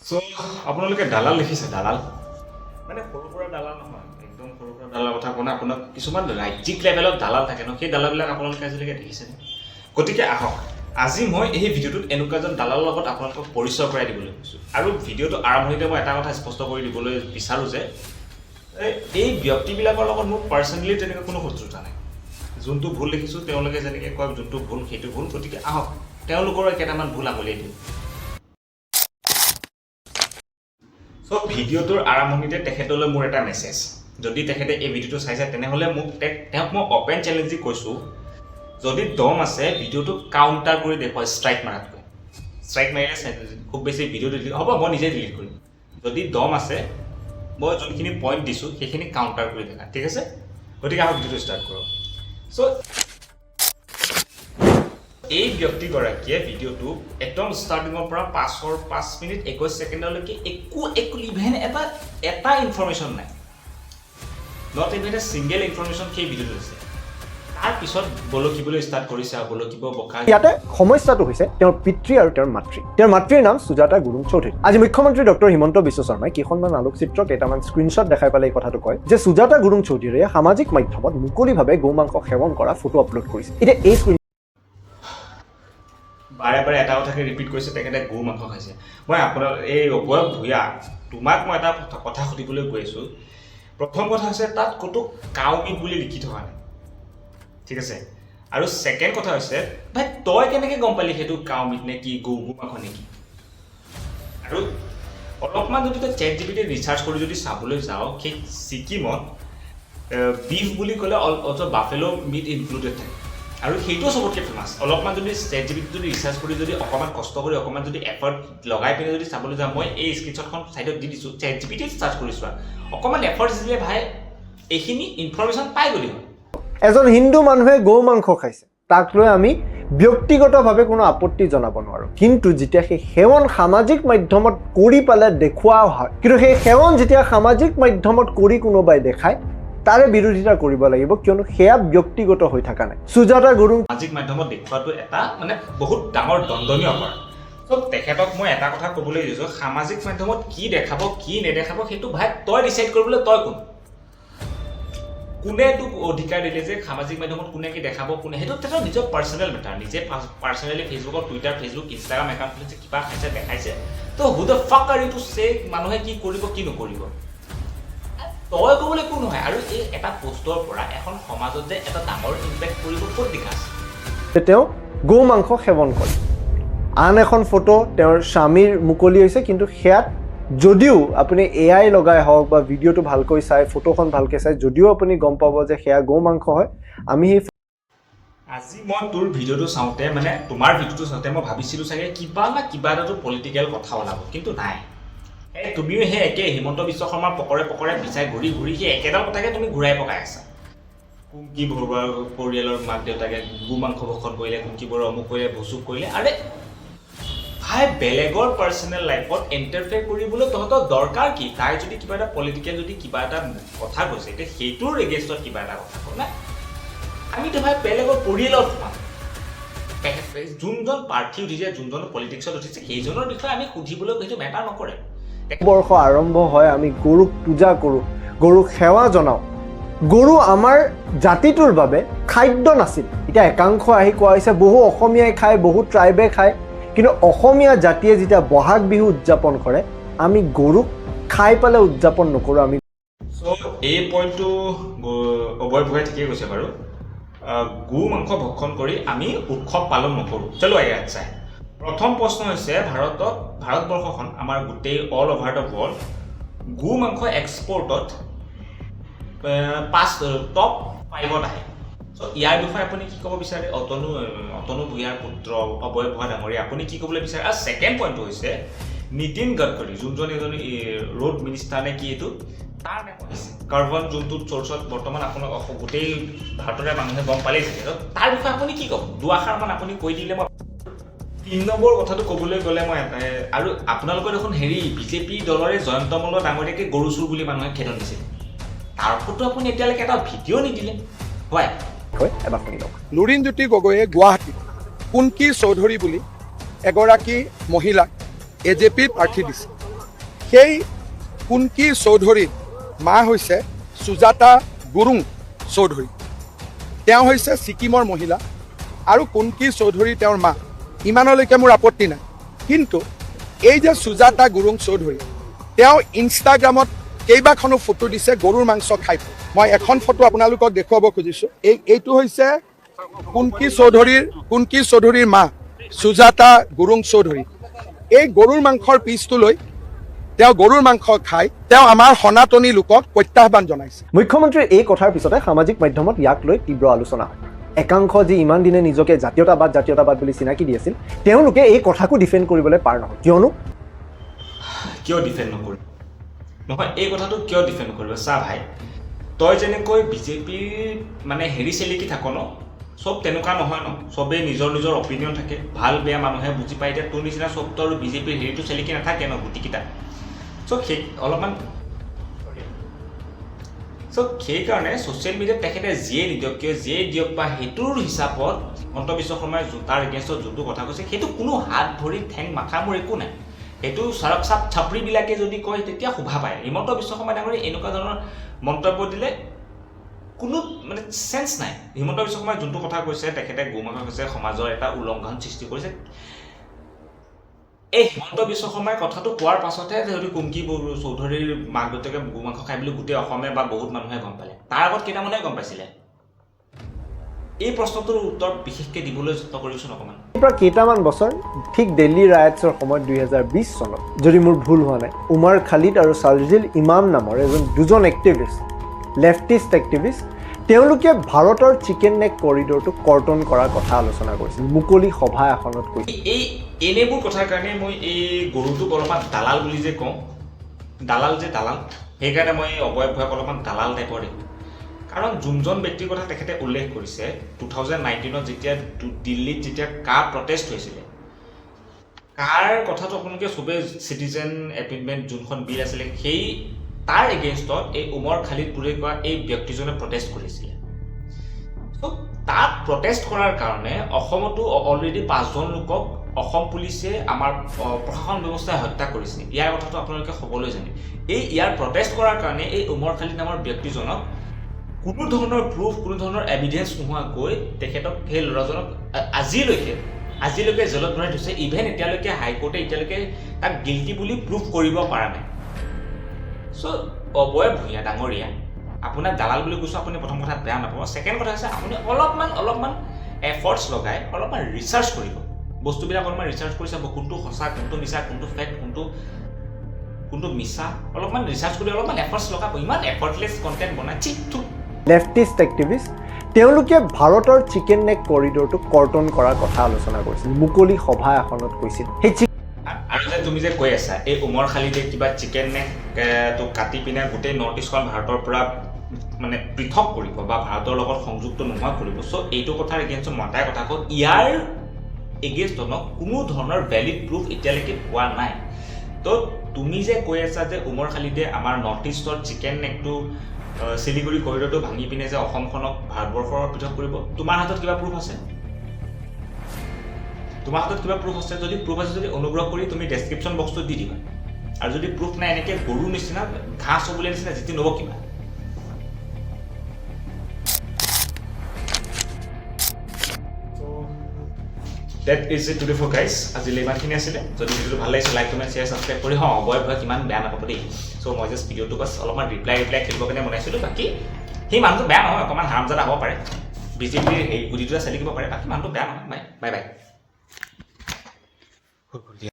So আপোনালোকে দালাল লিখিছে দালাল মানে সৰু সুৰা দালাল নহয় একদম সৰু সুৰা দালাল কথা কোৱা আপোনাক কিছুমান ৰাজ্যিক লেভেলত দালাল থাকে ন সেই দালালবিলাক আপোনালোকে আজিলৈকে দেখিছেনে গতিকে আহক আজি মই এই ভিডিঅ'টোত এনেকুৱা এজন দালালৰ লগত আপোনালোকক পৰিচয় কৰাই দিবলৈ কৈছোঁ আৰু ভিডিঅ'টো আৰম্ভণিতে মই এটা কথা স্পষ্ট কৰি দিবলৈ বিচাৰোঁ যে এই ব্যক্তিবিলাকৰ লগত মোৰ পাৰ্চনেলি তেনেকৈ কোনো শত্ৰুতা নাই যোনটো ভুল দেখিছোঁ তেওঁলোকে যেনেকৈ কয় যোনটো ভুল সেইটো ভুল গতিকে আহক তেওঁলোকৰ কেইটামান ভুল আঙুলিয়াই দিওঁ সো ভিডিঅ'টোৰ আৰম্ভণিতে তেখেতলৈ মোৰ এটা মেছেজ যদি তেখেতে এই ভিডিঅ'টো চাইছে তেনেহ'লে মোক তেওঁক মই অপেন চেলেঞ্জ কৰিছোঁ যদি দম আছে ভিডিঅ'টো কাউণ্টাৰ কৰি দেখুৱাই ষ্ট্ৰাইক মাৰাতকৈ ষ্ট্ৰাইক মাৰিলে খুব বেছি ভিডিঅ' ডিলিট হ'ব মই নিজে ডিলিট কৰিম যদি দম আছে মই যোনখিনি পইণ্ট দিছোঁ সেইখিনি কাউণ্টাৰ কৰি দেখা ঠিক আছে গতিকে আহক ভিডিঅ'টো ষ্টাৰ্ট কৰোঁ চ' এই ব্যক্তিগৰাকীয়ে ভিডিঅ'টো একদম ষ্টাৰ্টিঙৰ পৰা 5 মিনিট 21 ছেকেণ্ডলৈকে একো ইভেন এটা ইনফৰমেশ্যন নাই not even a single information সেই ভিডিঅ'টো আছে তাৰপিছত বলকিবলৈ ষ্টাৰ্ট কৰিছে আৰু বলকিব বকা ইয়াতে সমস্যাটো হৈছে তেওঁৰ পিতৃ আৰু তেওঁৰ মাতৃ তেওঁৰ মাতৃৰ নাম সুজাতা গুৰুং চৌধুৰী আজি মুখ্যমন্ত্ৰী ডক্টৰ হিমন্ত বিশ্ব শৰ্মাই কেইখনমান আলোকচিত্ৰ কেইটামান স্ক্ৰীনশ্বট দেখাই পেলাই এই কথাটো কয় যে সুজাতা গুৰুং চৌধুৰীয়ে সামাজিক মাধ্যমত মুকলিভাৱে গৌ মাংস সেৱন কৰা ফটো আপলোড কৰিছে এতিয়া এই বাৰে বাৰে এটা কথাকে ৰিপিট কৰিছে তেখেতে গৌ মাংস খাইছে মই আপোনাৰ এই অবয়ব ভূঞা তোমাক মই এটা কথা সুধিবলৈ গৈ আছোঁ প্ৰথম কথা হৈছে তাত ক'তো কাউ মিট বুলি লিখি থকা নাই ঠিক আছে আৰু ছেকেণ্ড কথা হৈছে ভাই তই কেনেকৈ গম পালি সেইটো কাউ মিট নে কি গৌ মাংস নেকি আৰু অলপমান যদি তই চেট জিপিটি ৰিচাৰ্চ কৰি যদি চাবলৈ যাওঁ সেই ছিকিমত বিফ বুলি ক'লে অলছ' বাফেলো মিট ইনক্লুডেড থাকে আৰু সেইটোও চবতকৈ ফেমাছ অলপমান যদি চেট জিপিটি যদি ৰিচাৰ্চ কৰি যদি অকণমান কষ্ট কৰি অকণমান যদি এফৰ্ট লগাই পিনে যদি চাবলৈ যাওঁ মই এই স্ক্ৰীনশ্বটখন ছাইডত দি দিছোঁ চেট জিপিটিত চাৰ্চ কৰি চোৱা অকণমান এফৰ্ট দিলে ভাই এইখিনি ইনফৰমেশ্যন পাই গ'লি হয় এজন হিন্দু মানুহে গৌ মাংস খাইছে তাক লৈ আমি ব্যক্তিগতভাৱে কোনো আপত্তি জনাব নোৱাৰোঁ কিন্তু যেতিয়া সেই সেৱন সামাজিক মাধ্যমত কৰি পেলাই দেখুওৱা হয় কিন্তু সেই সেৱন যেতিয়া সামাজিক মাধ্যমত কৰি কোনোবাই দেখায় তাৰে বিৰোধিতা কৰিব লাগিব কিয়নো সেয়া ব্যক্তিগত হৈ থকা নাই সুজাতা গুৰুং সামাজিক মাধ্যমত দেখুৱাটো এটা মানে বহুত ডাঙৰ দণ্ডনীয় অপৰাধ চ' তেখেতক মই এটা কথা ক'বলৈ দিছোঁ সামাজিক মাধ্যমত কি দেখাব কি নেদেখাব সেইটো ভাই তই ডিচাইড কৰিবলৈ তই কোনে তোক অধিকাৰ দিলে যে সামাজিক মাধ্যমত কোনে কি দেখাব কোনে সেইটো তেখেতৰ নিজৰ পাৰ্চনেল মেটাৰ নিজে পাৰ্চনেলি ফেচবুকত টুইটাৰ ফেচবুক ইনষ্টাগ্ৰাম একাউণ্ট খুলিছে কিবা খাইছে দেখাইছে ত' who the fuck are you to say মানুহে কি কৰিব কি নকৰিব তই ক'বলৈ একো নহয় আৰু এই এটা পোষ্টৰ পৰা এখন সমাজত যে এটা ডাঙৰ ইম্পেক্ট কৰিব ক'ত দেখা আছে তেওঁ গৌ মাংস সেৱন কৰে আন এখন ফটো তেওঁৰ স্বামীৰ মুকলি হৈছে কিন্তু সেয়াত যদিও আপুনি এআই লগাই হওক বা ভিডিঅ'টো ভালকৈ চাই ফটোখন ভালকৈ চাই যদিও আপুনি গম পাব যে সেয়া গৌ মাংস হয় আমি সেই আজি মই তোৰ ভিডিঅ'টো চাওঁতে মানে তোমাৰ ভিডিঅ'টো চাওঁতে মই ভাবিছিলোঁ চাগে কিবা এটাতো পলিটিকেল কথা ওলাব কিন্তু নাই এই তুমিও সেই একে হিমন্ত বিশ্ব শৰ্মাৰ পকৰে বিচাই ঘূৰি সেই একেডাল কথাকে তুমি ঘূৰাই পকাই আছা কুংকি বৰুৱাৰ পৰিয়ালৰ মাক দেউতাকে গো মাংস ভক্ষণ কৰিলে কুংকি বৰুৱা অমুক কৰিলে ভুচুক কৰিলে আৰে ভাই বেলেগৰ পাৰ্চনেল লাইফত ইণ্টাৰফেয়াৰ কৰিবলৈ তহঁতৰ দৰকাৰ কি তাই যদি কিবা এটা পলিটিকেল যদি কিবা এটা কথা কৈছে এতিয়া সেইটোৰ এগেইনষ্টত কিবা এটা কথা কওঁ না আমিতো ভাই বেলেগৰ পৰিয়ালত সোমাম যোনজন প্ৰাৰ্থী উঠিছে যোনজন পলিটিক্সত উঠিছে সেইজনৰ বিষয়ে আমি সুধিবলৈ সেইটো মেটাৰ নকৰে বৰ্ষ আৰম্ভ হয় আমি গৰুক পূজা কৰোঁ গৰুক সেৱা জনাওঁ গৰু আমাৰ জাতিটোৰ বাবে খাদ্য নাছিল এতিয়া একাংশ আহি কোৱা হৈছে বহু অসমীয়াই খায় বহু ট্ৰাইবে খায় কিন্তু অসমীয়া জাতিয়ে যেতিয়া বহাগ বিহু উদযাপন কৰে আমি গৰুক খাই পেলাই উদযাপন নকৰোঁ আমি চ' এই পইণ্টটো অবয় ভূঞাই ঠিকেই কৈছে বাৰু গো মাংস ভক্ষণ কৰি আমি উৎসৱ পালন নকৰোঁ চলো ইয়াত চাই প্ৰথম প্ৰশ্ন হৈছে ভাৰতবৰ্ষখন আমাৰ গোটেই অল অভাৰ দ্য ৱৰ্ল্ড গো মাংস এক্সপৰ্টত টপ 5ত আহে চ' ইয়াৰ বিষয়ে আপুনি কি ক'ব বিচাৰে অতনু ভূঞাৰ পুত্ৰ অবয় ভূঞা ডাঙৰীয়া আপুনি কি ক'বলৈ বিচাৰে আৰু ছেকেণ্ড পইণ্টটো হৈছে নীতিন গডকৰী যোনজন এজন ৰোড মিনিষ্টাৰ নে কি এইটো তাৰ নাম হৈছে কাৰ্বন যোনটো চ'ৰ্চত বৰ্তমান আপোনাক গোটেই ভাৰতৰে মানুহে গম পালেই চাগে তাৰ বিষয়ে আপুনি কি ক'ব দুআষাৰমান আপুনি কৈ দিলে মই 3 নম্বৰ কথাটো ক'বলৈ গ'লে মই আৰু আপোনালোকৰ দেখোন বিজেপি দলৰে জয়ন্ত মল্ল ডাঙৰীয়াকে গৰু চুৰ বুলি মানুহে খেদন দিছিল তাৰ ওপৰতো আপুনি এতিয়ালৈকে এটা ভিডিঅ' নিদিলে হয় এবাৰ শুনি লওক লুৰিণজ্যোতি গগৈয়ে গুৱাহাটীত কুংকি চৌধুৰী বুলি এগৰাকী মহিলাক এজেপিৰ প্ৰাৰ্থী দিছে সেই কুনকি চৌধুৰীৰ মা হৈছে সুজাতা গুৰুং চৌধুৰী। তেওঁ হৈছে ছিকিমৰ মহিলা আৰু কুনকি চৌধুৰী তেওঁৰ মা। ইমানলৈকে মোৰ আপত্তি নাই, কিন্তু এই যে সুজাতা গুৰুং চৌধুৰী, তেওঁ ইনষ্টাগ্ৰামত কেইবাখনো ফটো দিছে গৰুৰ মাংস খাই। মই এখন ফটো আপোনালোকক দেখুৱাব খুজিছোঁ। এইটো হৈছে কুনকি চৌধুৰীৰ মা সুজাতা গুৰুং চৌধুৰী। এই গৰুৰ মাংসৰ পিচটো লৈ তেওঁ গৰুৰ মাংস খাই তেওঁ আমাৰ সনাতনী লোকক প্ৰত্যাহ্বান জনাইছে। মুখ্যমন্ত্ৰীৰ এই কথাৰ পিছতে সামাজিক মাধ্যমত ইয়াক লৈ তীব্ৰ আলোচনা হয়। একাংশ যি ইমান দিনে নিজকে জাতীয়তাবাদ বুলি চিনাকি দি আছিল, তেওঁলোকে এই কথাকো ডিফেণ্ড কৰিবলৈ পাৰ নহয়। কিয় ডিফেণ্ড নকৰিব? নহয়, এই কথাটো কিয় ডিফেণ্ড নকৰিব? চা ভাই, তই যেনেকৈ বিজেপিৰ মানে চেলিকি থাক ন, চব তেনেকুৱা নহয় ন। চবেই নিজৰ নিজৰ অপিনিয়ন থাকে, ভাল বেয়া মানুহে বুজি পায়। এতিয়া তোৰ নিচিনা চবতো আৰু বিজেপিৰ চেলিকি নাথাকে ন গুটিকেইটা। সেইকাৰণে ছ'চিয়েল মিডিয়াত তেখেতে যিয়ে নিদিয়ক কিয়, যিয়ে দিয়ক বা সেইটোৰ হিচাপত হিমন্ত বিশ্ব শৰ্মাই তাৰ এগেইনষ্টত যোনটো কথা কৈছে, সেইটো কোনো হাত ভৰি ঠেং মাথা মোৰ একো নাই। সেইটো চাৰক চাপ চাপৰিবিলাকে যদি কয় তেতিয়া শোভা পায়। হিমন্ত বিশ্ব শৰ্মা ডাঙৰীয়ে এনেকুৱা ধৰণৰ মন্তব্য দিলে কোনো মানে চেঞ্চ নাই। হিমন্ত বিশ্ব শৰ্মাই যোনটো কথা কৈছে, তেখেতে গৌমাংস কৈছে, সমাজৰ এটা উলংঘন সৃষ্টি কৰিছে। এই হিমন্ত বিশ্ব শৰ্মাই কথাটো কোৱাৰ পাছতহে যদি কুনকি চৌধুৰীৰ মাক দেউতাকে গৌমাংস খাই বুলি গোটেই অসমে বা বহুত মানুহে গম পালে। তাৰ আগত কেইটামানে গম পাইছিলে। এই প্ৰশ্নটোৰ উত্তৰ বিশেষকৈ দিবলৈ যত্ন কৰিছোঁ অকণমান। প্ৰায় কেইটামান বছৰ, ঠিক দিল্লী ৰাইটছৰ সময়ত 2020 চনত, যদি মোৰ ভুল হোৱা নাই, উমাৰ খালিদ আৰু শাৰ্জিল ইমাম নামৰ দুজন এক্টিভিষ্ট, লেফটিষ্ট এক্টিভিষ্ট, তেওঁলোকে ভাৰতৰ চিকেন নেক কৰিডৰটো কৰ্তন কৰাৰ কথা আলোচনা কৰিছিল মুকলি সভা এখনত কৈছিল। এই এনেবোৰ কথাৰ কাৰণে মই এই গৰুটোক অলপমান দালাল বুলি যে কওঁ, দালাল, সেইকাৰণে মই অবয় ভয়ক অলপমান দালাল টাইপৰ দেখোঁ। কাৰণ যোনজন ব্যক্তিৰ কথা তেখেতে উল্লেখ কৰিছে, 2019 যেতিয়া দিল্লীত যেতিয়া কাৰ প্ৰটেষ্ট হৈছিলে, কাৰ কথাটো আপোনালোকে চবেই চিটিজেন এপিইণ্টমেণ্ট যোনখন বিল আছিলে, সেই তাৰ এগেইনষ্টত এই উমৰ খালিদ বুলি কোৱা এই ব্যক্তিজনে প্ৰটেষ্ট কৰিছিলে। ত' তাত প্ৰটেষ্ট কৰাৰ কাৰণে অসমতো অলৰেডি 5জন লোকক অসম পুলিচে আমাৰ প্ৰশাসন ব্যৱস্থাই হত্যা কৰিছে। ইয়াৰ কথাটো আপোনালোকে সকলোৱে জানে। ইয়াৰ প্ৰটেষ্ট কৰাৰ কাৰণে এই উমৰ খালিদ নামৰ ব্যক্তিজনক কোনো ধৰণৰ প্ৰুফ, কোনো ধৰণৰ এভিডেঞ্চ নোহোৱাকৈ তেখেতক, সেই ল'ৰাজনক আজিলৈকে জেলত ভৰাই থৈছে। ইভেন এতিয়ালৈকে হাইকোৰ্টে তাক গিল্টি বুলি প্ৰুফ কৰিব পৰা নাই। চ' অবয় ভূঞা ডাঙৰীয়া, আপোনাক দালাল বুলি কৈছোঁ, আপুনি প্ৰথম কথা বেয়া নাপাব। ছেকেণ্ড কথা হৈছে, আপুনি অলপমান এফৰ্টছ লগাই অলপমান ৰিচাৰ্চ কৰিব, বস্তুবিলাক অলপমান ৰিচাৰ্চ কৰি চাব, কোনটো সঁচা, কোনটো মিছা, কোনটো ফেক্ট, কোনটো মিছা, অলপমান ৰিচাৰ্চ কৰি অলপমান এফৰ্টছ লগাব। ইমান এফৰ্টলেছ কণ্টেণ্ট বনাই চিকটো। লেফটিষ্ট এক্টিভিষ্ট, তেওঁলোকে ভাৰতৰ চিকেন নেক কৰিডৰটো কৰ্তন কৰাৰ কথা আলোচনা কৰিছিল মুকলি সভা এখনত কৈছিল। আৰু যে তুমি যে কৈ আছা, এই উমৰ খালিদে কিবা চিকেন নেকটো কাটি পিনে গোটেই নৰ্থ ইষ্টখন ভাৰতৰ পৰা মানে পৃথক কৰিব বা ভাৰতৰ লগত সংযুক্ত নোহোৱা কৰিব। চ' এইটো কথাৰ এগেইনষ্টত মই এটাই কথা কওঁ, ইয়াৰ এগেইনষ্টত কোনো ধৰণৰ ভেলিড প্ৰুফ এতিয়ালৈকে পোৱা নাই। তো তুমি যে কৈ আছা যে উমৰ খালিদে আমাৰ নৰ্থ ইষ্টৰ চিকেন নেকটো শিলিগুৰি কৰিডৰটো ভাঙি পিনে যে অসমখনক ভাৰতবৰ্ষৰ পৃথক কৰিব, তোমাৰ হাতত কিবা প্ৰুফ আছে? তোমাৰ হাতত কিবা প্ৰুফ আছে? যদি প্ৰুফ আছে, যদি অনুগ্ৰহ কৰি তুমি ডেছক্ৰিপশ্যন বক্সটোত দি দিবা। আৰু যদি প্ৰুফ নাই, এনেকৈ গৰুৰ নিচিনা ঘাঁহ চবুলীয়া নিচিনা জিতি নবকিবা। That is it today for guys. আজিলৈ ইমানখিনি আছিলে। যদি ভিডিঅ'টো ভাল লাগিছে, লাইক, কমেণ্ট, শ্বেয়াৰ, ছাবস্ক্ৰাইব কৰি অবয় ভয় কিমান বেয়া নাপাব দেই। চ' মই জাষ্ট ভিডিঅ'টো বাছ অলপমান ৰিপ্লাই খেলিবৰ কাৰণে বনাইছিলোঁ। বাকী সেই মানুহটো বেয়া নহয়, অকণমান হাৰামজাদা হ'ব পাৰে, বিজেপিৰ সেই গুটিটোৱে চেলিকিব পাৰে, বাকী মানুহটো বেয়া নহয়। Bye bye.